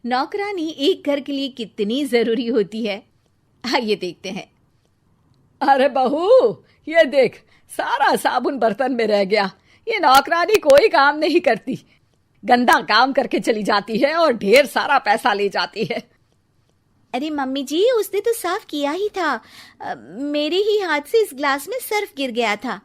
नौकरानी एक घर के लिए कितनी जरूरी होती है, आइए देखते हैं। अरे बहू, ये देख, सारा साबुन बर्तन में रह गया। ये नौकरानी कोई काम नहीं करती, गंदा काम करके चली जाती है और ढेर सारा पैसा ले जाती है। अरे मम्मी जी, उसने तो साफ किया ही था। मेरे ही हाथ से इस ग्लास में सर्फ गिर गया था।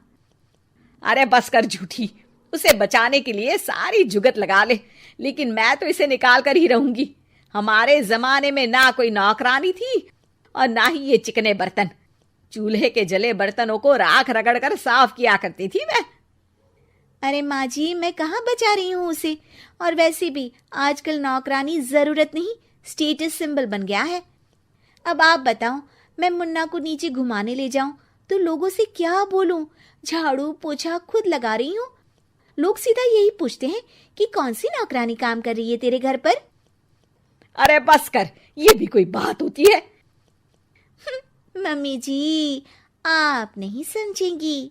अरे बस कर झूठी, उसे बचाने के लिए सारी जुगत लगा ले, लेकिन मैं तो इसे निकाल कर ही रहूंगी। हमारे जमाने में ना कोई नौकरानी थी और ना ही ये चिकने बर्तन। चूल्हे के जले बर्तनों को राख रगड़ कर साफ किया करती थी मैं। अरे माँ जी, मैं कहाँ बचा रही हूँ उसे। और वैसे भी आजकल नौकरानी जरूरत नहीं, स्टेटस सिंबल बन गया है। अब आप बताओ, मैं मुन्ना को नीचे घुमाने ले जाऊं तो लोगों से क्या बोलूं? झाड़ू पोछा खुद लगा रही हूँ। लोग सीधा यही पूछते हैं कि कौन सी नौकरानी काम कर रही है तेरे घर पर। अरे बस कर, ये भी कोई बात होती है? मम्मी जी, आप नहीं समझेंगी।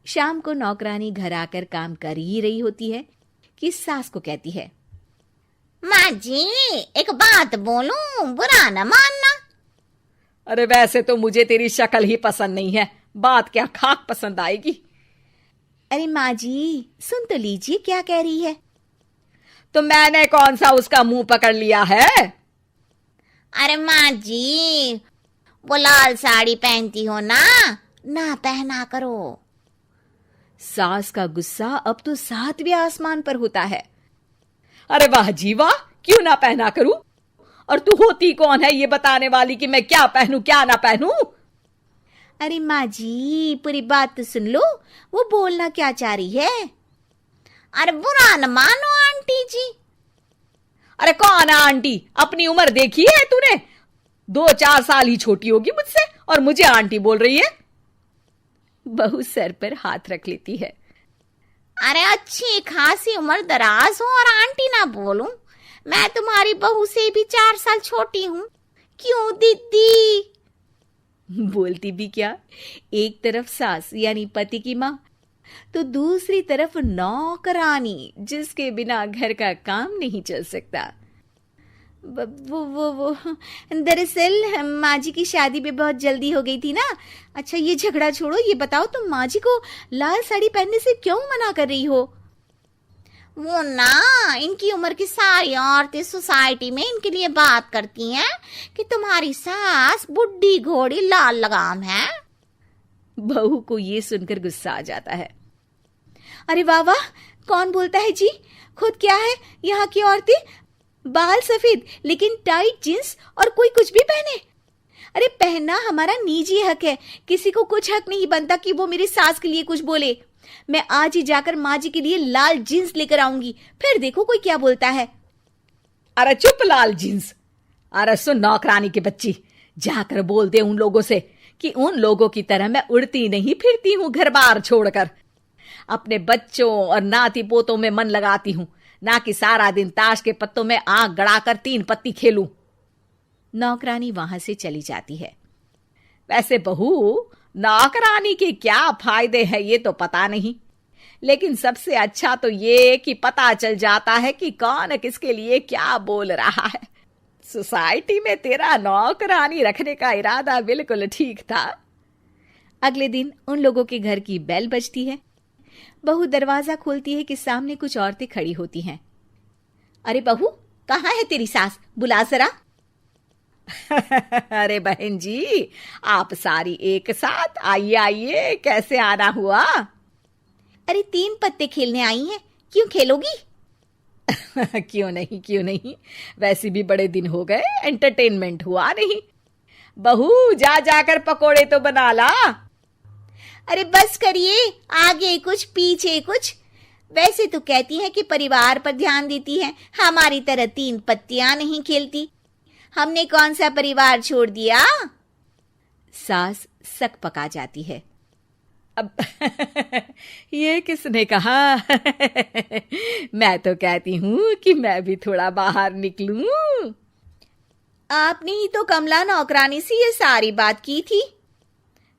शाम को नौकरानी घर आकर काम कर ही रही होती है कि सास को कहती है, माँ जी, एक बात बोलूं, बुरा न मानना। अरे वैसे तो मुझे तेरी शक्ल ही पसंद नहीं है, बात क्या खाक पसंद आएगी। अरे माँ जी, सुन तो लीजिए क्या कह रही है। तो मैंने कौन सा उसका मुंह पकड़ लिया है? अरे माँ जी, वो लाल साड़ी पहनती हो ना, ना पहना करो। सास का गुस्सा अब तो 7वें आसमान पर होता है। अरे वाह जी वाह, क्यों ना पहना करूं? और तू होती कौन है ये बताने वाली कि मैं क्या पहनूं क्या ना पहनूं? अरे माँ जी, पूरी बात तो सुन लो, वो बोलना क्या चाह रही है। अरे बुरा न मानो आंटी जी। अरे कौन है आंटी? अपनी उम्र देखी है तूने? 2-4 साल ही छोटी होगी मुझसे और मुझे आंटी बोल रही है। बहू सर पर हाथ रख लेती है। अरे अच्छी खासी उम्र दराज हो और आंटी ना बोलूं? मैं तुम्हारी बहू से भी 4 साल छोटी हूं। क्यों दीदी? बोलती भी क्या, एक तरफ सास यानी पति की माँ, तो दूसरी तरफ नौकरानी जिसके बिना घर का काम नहीं चल सकता। वो दरअसल माँ जी की शादी में बहुत जल्दी हो गई थी ना। अच्छा ये झगड़ा छोड़ो, ये बताओ तुम माँ जी को लाल साड़ी पहनने से क्यों मना कर रही हो? वो ना, इनकी उम्र की सारी औरतें सोसाइटी में इनके लिए बात करती हैं कि तुम्हारी सास बुढ़ी घोड़ी लाल लगाम है। बहू को ये सुनकर गुस्सा आ जाता है। अरे वाह वाह, कौन बोलता है जी? खुद क्या है यहाँ की औरतें, बाल सफेद लेकिन टाइट जींस और कोई कुछ भी पहने। अरे पहनना हमारा निजी हक है, किसी को कुछ हक नहीं बनता कि वो मेरी सास के लिए कुछ बोले। मैं आज ही जाकर माँ जी के लिए लाल जींस लेकर आऊंगी, फिर देखो कोई क्या बोलता है। अरे चुप लाल जींस। अरे सुन नौकरानी की बच्ची, जाकर बोल दे उन लोगों से कि उन लोगों की तरह मैं उड़ती नहीं फिरती हूँ घर बार छोड़कर। अपने बच्चों और नाती पोतों में मन लगाती हूँ, ना कि सारा दिन ताश के पत्तों में आंख गड़ाकर 3 पत्ती खेलूं। नौकरानी वहां से चली जाती है। वैसे बहू, नौकरानी के क्या फायदे हैं ये तो पता नहीं, लेकिन सबसे अच्छा तो ये कि पता चल जाता है कि कौन किसके लिए क्या बोल रहा है। सोसाइटी में तेरा नौकरानी रखने का इरादा बिल्कुल ठीक था। अगले दिन उन लोगों के घर की बेल बजती है। बहू दरवाजा खोलती है कि सामने कुछ औरतें खड़ी होती हैं। अरे बहू, कहाँ है तेरी सास? बुला जरा। अरे बहन जी, आप सारी एक साथ आइए आइए, कैसे आना हुआ? अरे 3 पत्ते खेलने आई हैं, क्यों खेलोगी? क्यों नहीं क्यों नहीं, वैसे भी बड़े दिन हो गए, एंटरटेनमेंट हुआ नहीं। बहू जा जाकर पकोड़े तो बना ला। अरे बस करिए, आगे कुछ पीछे कुछ। वैसे तो कहती है कि परिवार पर ध्यान देती है, हमारी तरह 3 पत्तियां नहीं खेलती। हमने कौन सा परिवार छोड़ दिया? सास सक पका जाती है। अब ये किसने कहा? मैं तो कहती हूँ कि मैं भी थोड़ा बाहर निकलूं। आपने ही तो कमला नौकरानी से ये सारी बात की थी।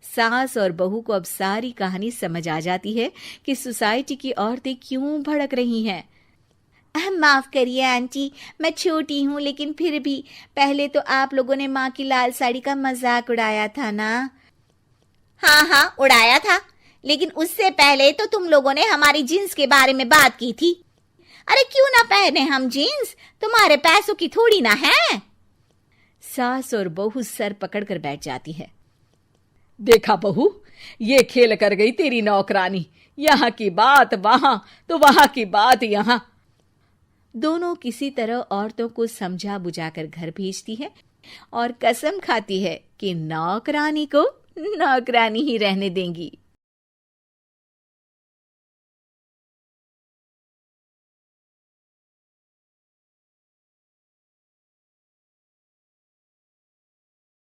सास और बहू को अब सारी कहानी समझ आ जाती है कि सोसाइटी की औरतें क्यों भड़क रही हैं। माफ करिए आंटी, मैं छोटी हूँ लेकिन फिर भी पहले तो आप लोगों ने माँ की लाल साड़ी का मजाक उड़ाया था ना। हाँ हाँ उड़ाया था, लेकिन उससे पहले तो तुम लोगों ने हमारी जीन्स के बारे में बात की थी। अरे क्यों ना पहने हम जीन्स, तुम्हारे पैसों की थोड़ी ना है। सास और बहू सर पकड़कर बैठ जाती है। देखा बहू, ये खेल कर गई तेरी नौकरानी, यहाँ की बात वहां तो वहां की बात यहाँ। दोनों किसी तरह औरतों को समझा बुझाकर घर भेजती है और कसम खाती है कि नौकरानी को नौकरानी ही रहने देंगी।